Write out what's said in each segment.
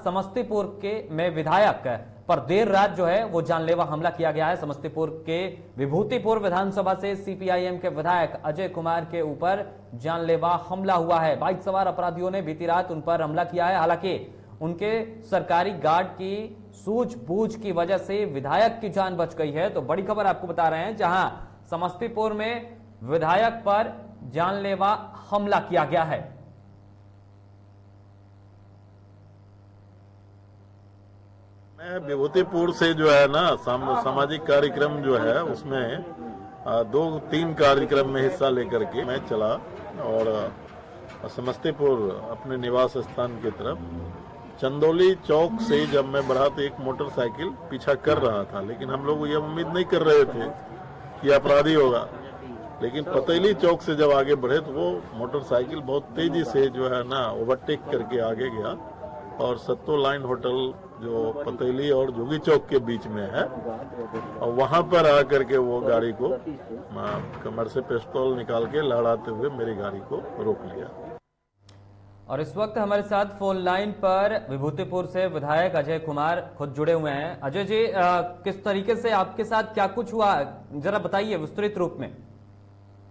समस्तीपुर के में विधायक पर देर रात जो है वो जानलेवा हमला किया गया है। समस्तीपुर के विभूतिपुर विधानसभा से सीपीआईएम के विधायक अजय कुमार के ऊपर जानलेवा हमला हुआ है। बाइक सवार अपराधियों ने बीती रात उन पर हमला किया है। हालांकि उनके सरकारी गार्ड की सूझबूझ की वजह से विधायक की जान बच गई है। तो बड़ी खबर आपको बता रहे हैं, जहां समस्तीपुर में विधायक पर जानलेवा हमला किया गया है। मैं विभूतिपुर से जो है ना सामाजिक कार्यक्रम जो है उसमें 2-3 कार्यक्रम में हिस्सा लेकर के मैं चला और समस्तीपुर अपने निवास स्थान की तरफ चंदौली चौक से जब मैं बढ़ा तो एक मोटरसाइकिल पीछा कर रहा था, लेकिन हम लोग ये उम्मीद नहीं कर रहे थे कि अपराधी होगा। लेकिन पतेली चौक से जब आगे बढ़े तो वो मोटरसाइकिल बहुत तेजी से जो है ना ओवरटेक करके आगे गया और सत्तो लाइन होटल जो पतेली और जोगी चौक के बीच में है और वहां पर आकर के वो गाड़ी को कमर से पिस्तौल निकाल के लड़ाते हुए मेरी गाड़ी को रोक लिया। और इस वक्त हमारे साथ फोन लाइन पर विभूतिपुर से विधायक अजय कुमार खुद जुड़े हुए हैं। अजय जी, किस तरीके से आपके साथ क्या कुछ हुआ, जरा बताइए विस्तृत रूप में।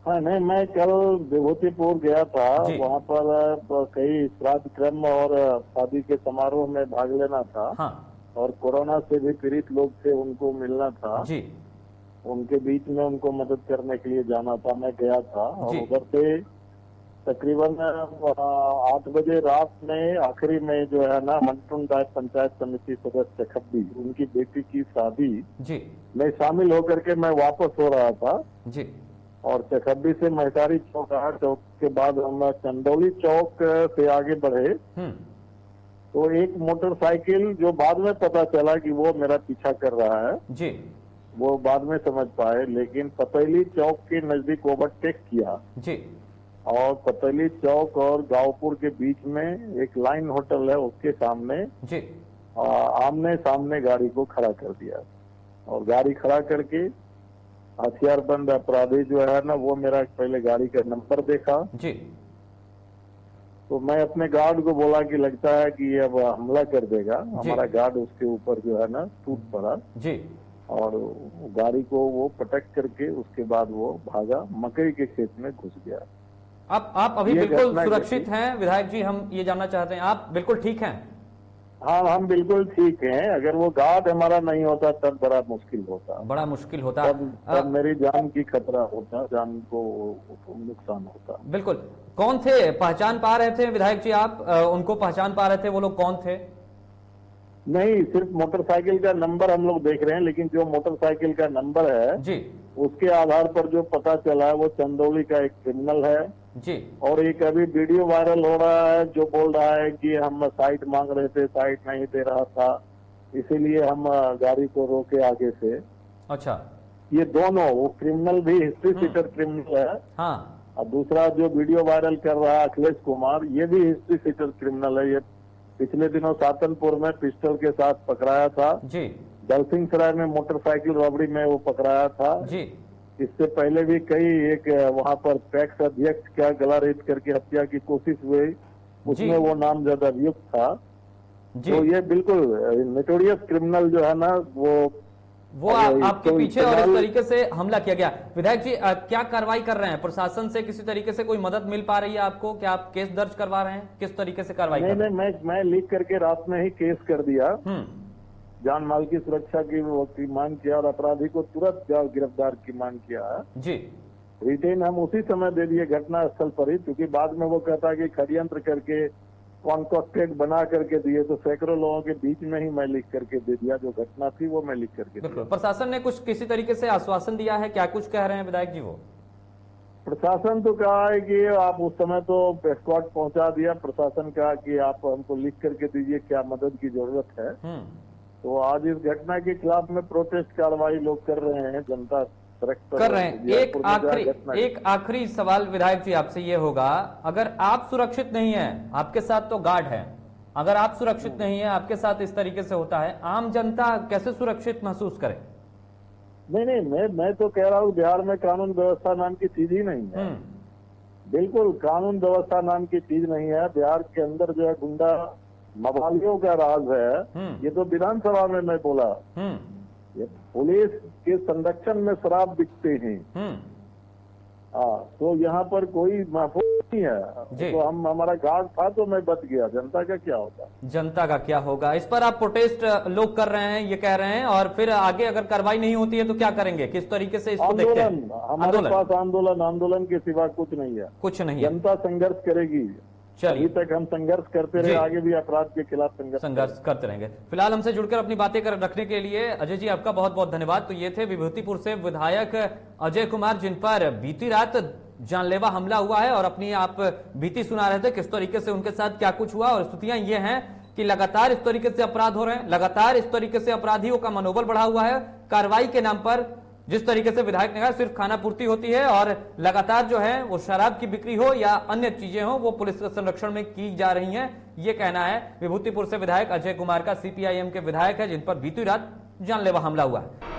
हाँ नहीं, मैं कल विभूतिपुर गया था, वहाँ पर कई श्राद्ध क्रम और शादी के समारोह में भाग लेना था। हाँ। और कोरोना से भी पीड़ित लोग थे, उनको मिलना था जी। उनके बीच में उनको मदद करने के लिए जाना था, मैं गया था। और उधर से तकरीबन 8 बजे रात में आखिरी में जो है ना मंटुंडाय पंचायत समिति सदस्य चखब्बी, उनकी बेटी की शादी में शामिल होकर के मैं वापस हो रहा था जी। और चखब्बी से महतारी चौक आया। चौक के बाद हम चंदौली चौक से आगे बढ़े तो एक मोटरसाइकिल, जो बाद में पता चला कि वो मेरा पीछा कर रहा है जी, वो बाद में समझ पाए, लेकिन पतेली चौक के नजदीक ओवरटेक किया जी। और पतेली चौक और गांवपुर के बीच में एक लाइन होटल है, उसके सामने जी आमने सामने गाड़ी को खड़ा कर दिया और गाड़ी खड़ा करके हथियारबंद अपराधी जो है ना वो मेरा पहले गाड़ी का नंबर देखा जी। तो मैं अपने गार्ड को बोला कि लगता है कि अब हमला कर देगा। हमारा गार्ड उसके ऊपर जो है ना टूट पड़ा जी और गाड़ी को वो पटक करके उसके बाद वो भागा, मकई के खेत में घुस गया। आप अभी बिल्कुल सुरक्षित हैं विधायक जी, हम ये जानना चाहते हैं, आप बिल्कुल ठीक हैं? हाँ, हम बिल्कुल ठीक हैं। अगर वो गार्ड हमारा नहीं होता तब बड़ा मुश्किल होता, बड़ा मुश्किल होता, तब मेरी जान की खतरा होता, जान को नुकसान होता। बिल्कुल। कौन थे, पहचान पा रहे थे विधायक जी आप? उनको पहचान पा रहे थे, वो लोग कौन थे? नहीं, सिर्फ मोटरसाइकिल का नंबर हम लोग देख रहे हैं, लेकिन जो मोटरसाइकिल का नंबर है जी, उसके आधार पर जो पता चला है वो चंदौली का एक क्रिमिनल है जी। और एक अभी वीडियो वायरल हो रहा है जो बोल रहा है कि हम साइट मांग रहे थे, साइट नहीं दे रहा था, इसीलिए हम गाड़ी को रोके आगे से। अच्छा। ये दोनों, वो क्रिमिनल भी हिस्ट्री सीटर क्रिमिनल है। हाँ। और दूसरा जो वीडियो वायरल कर रहा है अखिलेश कुमार, ये भी हिस्ट्री सीटर क्रिमिनल है। ये पिछले दिनों सातनपुर में पिस्टल के साथ पकड़ाया था जी। दलसिंह सराय में मोटरसाइकिल रॉबरी में वो पकड़ाया था जी। इससे पहले भी कई एक वहाँ पर पैक्स अध्यक्ष का गला रेत करके हत्या की कोशिश हुई, उसमें वो नामजद अभियुक्त था जी। तो ये बिल्कुल नोटोरियस क्रिमिनल जो है ना वो आपके पीछे और इस तरीके से हमला किया गया। विधायक जी, क्या कार्रवाई कर रहे हैं? प्रशासन से किसी तरीके से कोई मदद मिल पा रही है आपको? क्या आप केस दर्ज करवा रहे हैं? किस तरीके से कार्रवाई? नहीं, मैं लिख करके रात में ही केस कर दिया, जान माल की सुरक्षा की मांग किया और अपराधी को तुरंत गिरफ्तार की मांग किया है जी। रिटेन हम उसी समय दे दिए घटना स्थल पर ही, क्योंकि बाद में वो कहता है कि षड्यंत्र करके कॉन्कॉक्टेड बना करके दिए, तो सैकड़ों लोगों के बीच में ही मैं लिख करके दे दिया, जो घटना थी वो मैं लिख करके दिया। प्रशासन ने कुछ किसी तरीके से आश्वासन दिया है? क्या कुछ कह रहे हैं विधायक जी? वो प्रशासन तो कहा है कि आप उस समय तो स्क्वाड पहुंचा दिया, प्रशासन कहा कि आप हमको लिख करके दीजिए क्या मदद की जरूरत है। तो आज इस घटना के खिलाफ में प्रोटेस्ट कार्रवाई लोग कर रहे हैं, जनता कर रहे हैं। एक आखिरी सवाल विधायक जी आपसे ये होगा, अगर आप सुरक्षित नहीं हैं, आपके साथ तो गार्ड है, अगर आप सुरक्षित नहीं है, आपके साथ इस तरीके से होता है, आम जनता कैसे सुरक्षित महसूस करे? नहीं, मैं तो कह रहा हूँ बिहार में कानून व्यवस्था नाम की चीज ही नहीं है। बिल्कुल कानून व्यवस्था नाम की चीज नहीं है। बिहार के अंदर जो है गुंडा मवालियों का राज है। ये तो विधानसभा में मैं बोला, ये पुलिस के संरक्षण में शराब बिकते हैं। हाँ, तो यहाँ पर कोई महफूज नहीं है। तो हमारा गार्ड था तो मैं बच गया, जनता का क्या होगा? जनता का क्या होगा? इस पर आप प्रोटेस्ट लोग कर रहे हैं, ये कह रहे हैं, और फिर आगे अगर कार्रवाई नहीं होती है तो क्या करेंगे? किस तरीके से इसको देखते हैं? हमारे पास आंदोलन के सिवा कुछ नहीं है। कुछ नहीं है। जनता संघर्ष करेगी। अभी तक हम संघर्ष करते रहे, आगे भी अपराध के खिलाफ संघर्ष करते रहेंगे। फिलहाल हमसे जुड़कर अपनी बातें रखने के लिए अजय जी आपका बहुत बहुत धन्यवाद। तो ये थे विभूतिपुर से विधायक अजय कुमार, जिन पर बीती रात जानलेवा हमला हुआ है, और अपनी आप बीती सुना रहे थे किस तरीके से उनके साथ क्या कुछ हुआ। और स्थितियां ये हैं कि लगातार इस तरीके से अपराध हो रहे हैं, लगातार इस तरीके से अपराधियों का मनोबल बढ़ा हुआ है। कार्रवाई के नाम पर जिस तरीके से विधायक ने कहा सिर्फ खाना पूर्ति होती है, और लगातार जो है वो शराब की बिक्री हो या अन्य चीजें हो वो पुलिस के संरक्षण में की जा रही हैं, ये कहना है विभूतिपुर से विधायक अजय कुमार का। सीपीआईएम के विधायक है जिन पर बीती रात जानलेवा हमला हुआ है।